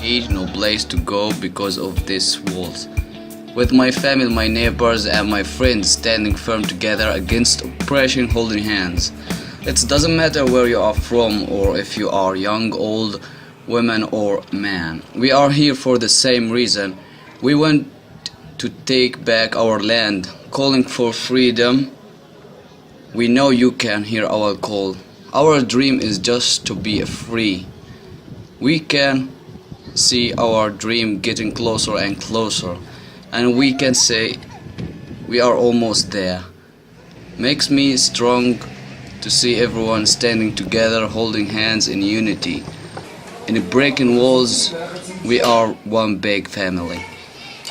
eat, no place to go because of these walls. With my family, my neighbors and my friends standing firm together against oppression, holding hands. It doesn't matter where you are from or if you are young, old, woman or man. We are here for the same reason. We want to take back our land, calling for freedom. We know you can hear our call. Our dream is just to be free. We can see our dream getting closer and closer, and we can say we are almost there. Makes me strong to see everyone standing together, holding hands in unity. In breaking walls, we are one big family.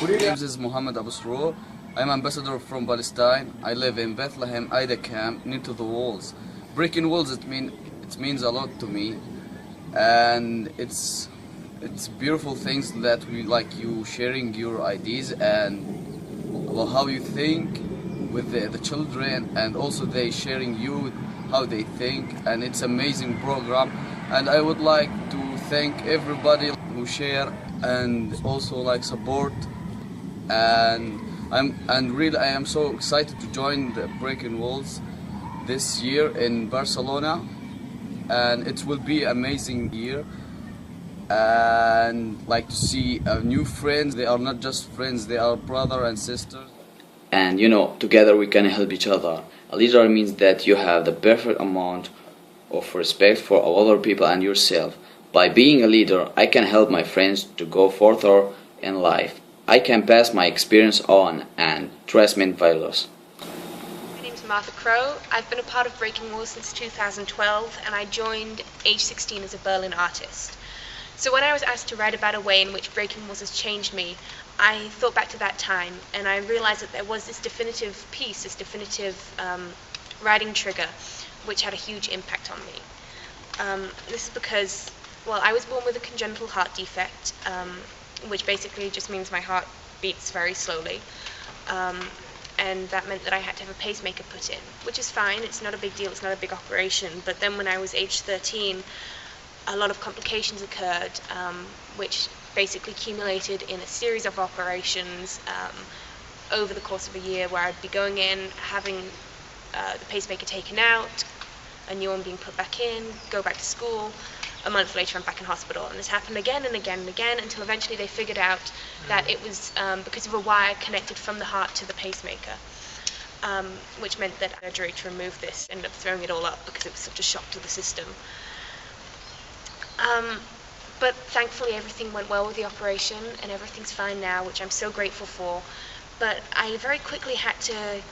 My name is Muhammad Abu Sroor. I am ambassador from Palestine. I live in Bethlehem, Aida camp, near to the walls. Breaking walls, it means a lot to me, and it's beautiful things that we like you sharing your ideas and about how you think with the children, and also they sharing you how they think, and it's amazing program. And I would like to thank everybody who share and also like support, and I am so excited to join the Breaking Walls this year in Barcelona, and it will be an amazing year. And like to see new friends. They are not just friends, they are brother and sister. And together we can help each other. A leader means that you have the perfect amount of respect for other people and yourself. By being a leader, I can help my friends to go further in life. I can pass my experience on and transmit values. My name is Martha Crow. I've been a part of Breaking Walls since 2012, and I joined age 16 as a Berlin artist. So when I was asked to write about a way in which Breaking Walls has changed me, I thought back to that time, and I realized that there was this definitive piece, this definitive writing trigger, which had a huge impact on me. This is because, well, I was born with a congenital heart defect, which basically just means my heart beats very slowly, and that meant that I had to have a pacemaker put in, which is fine, it's not a big deal, it's not a big operation. But then when I was age 13, a lot of complications occurred, which basically accumulated in a series of operations over the course of a year, where I'd be going in, having the pacemaker taken out, a new one being put back in, go back to school. A month later I'm back in hospital, and this happened again and again and again, until eventually they figured out that it was because of a wire connected from the heart to the pacemaker, which meant that surgery to remove this ended up throwing it all up because it was such a shock to the system. But thankfully everything went well with the operation, and everything's fine now, which I'm so grateful for. But I very quickly had to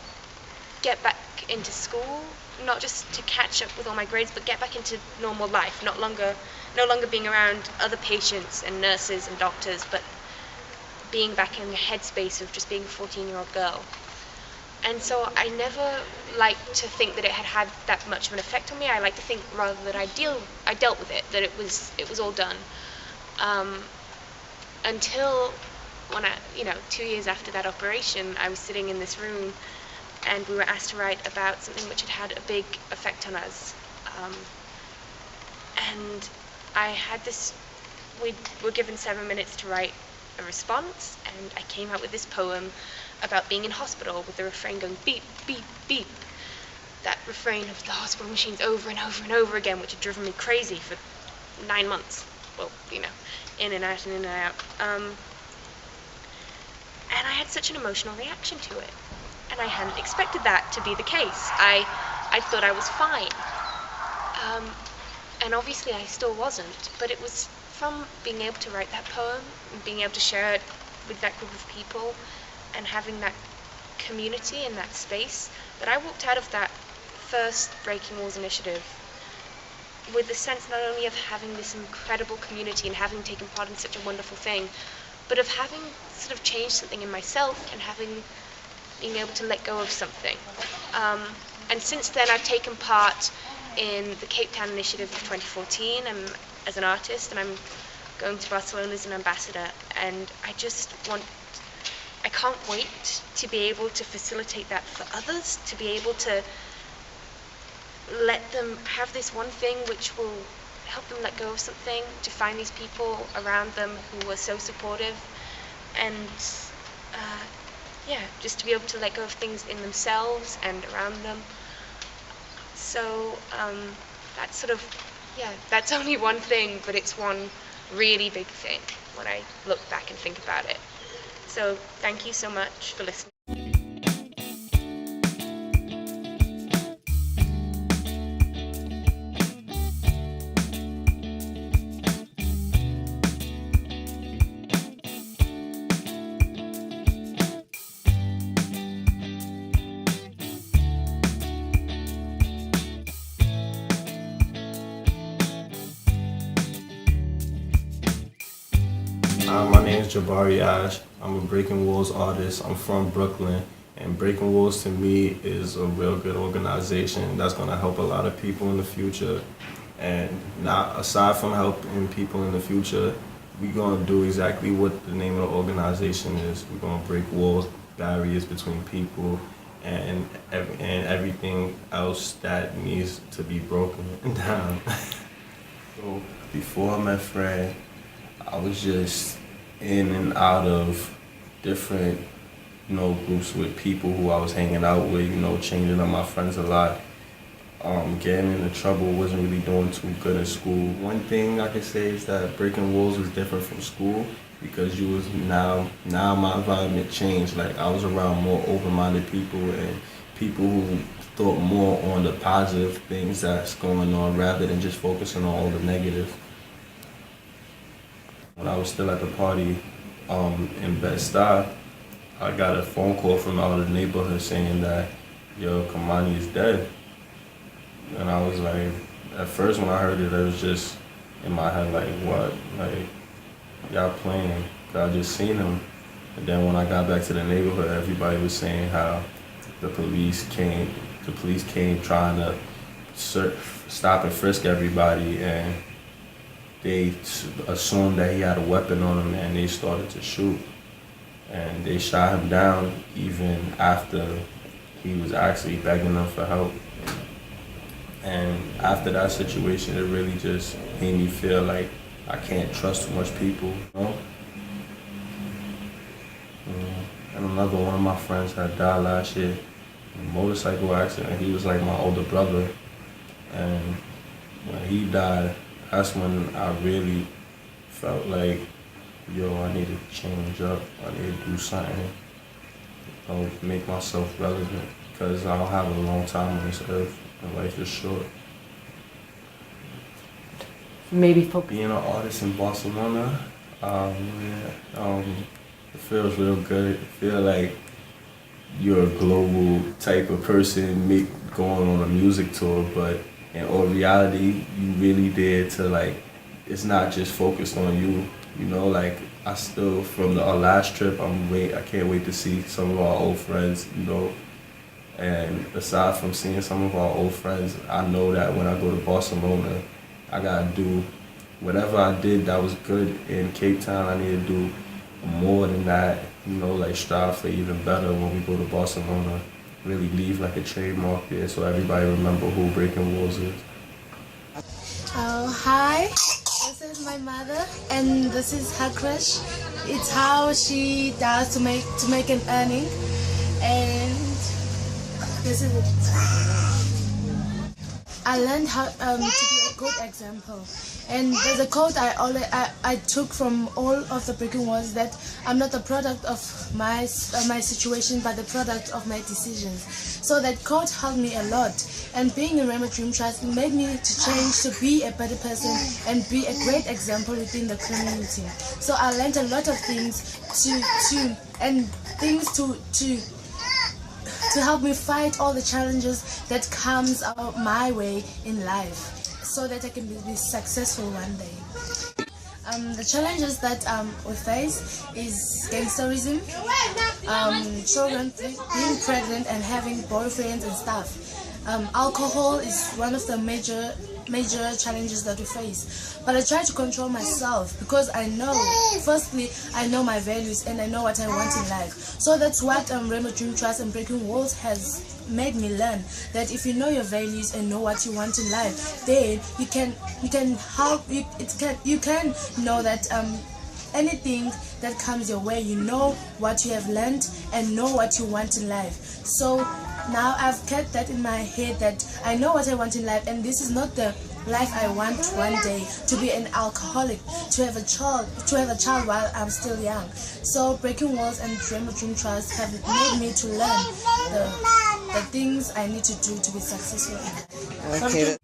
get back into school, not just to catch up with all my grades, but get back into normal life, no longer being around other patients and nurses and doctors, but being back in the headspace of just being a 14-year-old girl. And so I never liked to think that it had that much of an effect on me. I like to think rather that I dealt with it, that it was all done. Until when 2 years after that operation, I was sitting in this room, and we were asked to write about something which had had a big effect on us. And I had this. We were given 7 minutes to write a response, and I came out with this poem about being in hospital with the refrain going beep, beep, beep. That refrain of the hospital machines over and over and over again, which had driven me crazy for 9 months. Well, in and out and in and out. And I had such an emotional reaction to it. And I hadn't expected that to be the case. I thought I was fine. And obviously I still wasn't, but it was from being able to write that poem and being able to share it with that group of people and having that community and that space that I walked out of that first Breaking Walls initiative with the sense not only of having this incredible community and having taken part in such a wonderful thing, but of having sort of changed something in myself and being able to let go of something. And since then I've taken part in the Cape Town initiative of 2014 as an artist, and I'm going to Barcelona as an ambassador, and I can't wait to be able to facilitate that for others, to be able to let them have this one thing which will help them let go of something, to find these people around them who were so supportive, and just to be able to let go of things in themselves and around them. So that's sort of, that's only one thing, but it's one really big thing when I look back and think about it. So thank you so much for listening. My name is Jabari Ash. I'm a Breaking Walls artist. I'm from Brooklyn, and Breaking Walls to me is a real good organization that's going to help a lot of people in the future. And not aside from helping people in the future, we're going to do exactly what the name of the organization is. We're going to break walls, barriers between people, and everything else that needs to be broken down. So before I met Fred, I was just in and out of different, groups with people who I was hanging out with, changing up my friends a lot. Getting into trouble, wasn't really doing too good in school. One thing I can say is that Breaking Walls was different from school because now my environment changed. Like, I was around more open-minded people and people who thought more on the positive things that's going on rather than just focusing on all the negative. When I was still at the party in Bed-Stuy, I got a phone call from out of the neighborhood saying that, yo, Kamani is dead. And I was like, at first when I heard it, it was just in my head like, what? Like, y'all playing, 'cause I just seen him. And then when I got back to the neighborhood, everybody was saying how the police came trying to stop and frisk everybody, and they assumed that he had a weapon on him, and they started to shoot. And they shot him down even after he was actually begging them for help. And after that situation, it really just made me feel like I can't trust too much people. And another one of my friends had died last year in a motorcycle accident. He was like my older brother. And when he died, that's when I really felt like, yo, I need to change up. I need to do something. Make myself relevant, because I don't have a long time on this earth, and life is short. Maybe focus. Being an artist in Barcelona, it feels real good. I feel like you're a global type of person going on a music tour, but in all reality, you really there to, like, it's not just focused on you. Like, I still, from our last trip, I can't wait to see some of our old friends, And aside from seeing some of our old friends, I know that when I go to Barcelona, I gotta do whatever I did that was good in Cape Town. I need to do more than that, like strive for even better when we go to Barcelona. Really leave like a trademark there so everybody remember who Breaking Walls is. Hi, this is my mother, and this is her crush. It's how she does to make an earning, and this is it. I learned how to be a good example, and there's a quote I took from all of the Breaking Walls, that I'm not the product of my situation, but the product of my decisions. So that quote helped me a lot, and being in Rainbow Dream Trust made me to change to be a better person and be a great example within the community. So I learned a lot of things to help me fight all the challenges that comes my way in life, so that I can be successful one day. The challenges that we face is gangsterism, children being pregnant and having boyfriends and stuff. Alcohol is one of the major major challenges that we face. But I try to control myself because I know, firstly, I know my values and I know what I want in life. So that's what Rainbow Dream Trust and Breaking Walls has made me learn, that if you know your values and know what you want in life, then you can know that anything that comes your way, you know what you have learned and know what you want in life. So now I've kept that in my head, that I know what I want in life, and this is not the life I want one day, to be an alcoholic, to have a child while I'm still young. So Breaking Walls and Rainbow Dream Trust have made me to learn the things I need to do to be successful in life. Okay.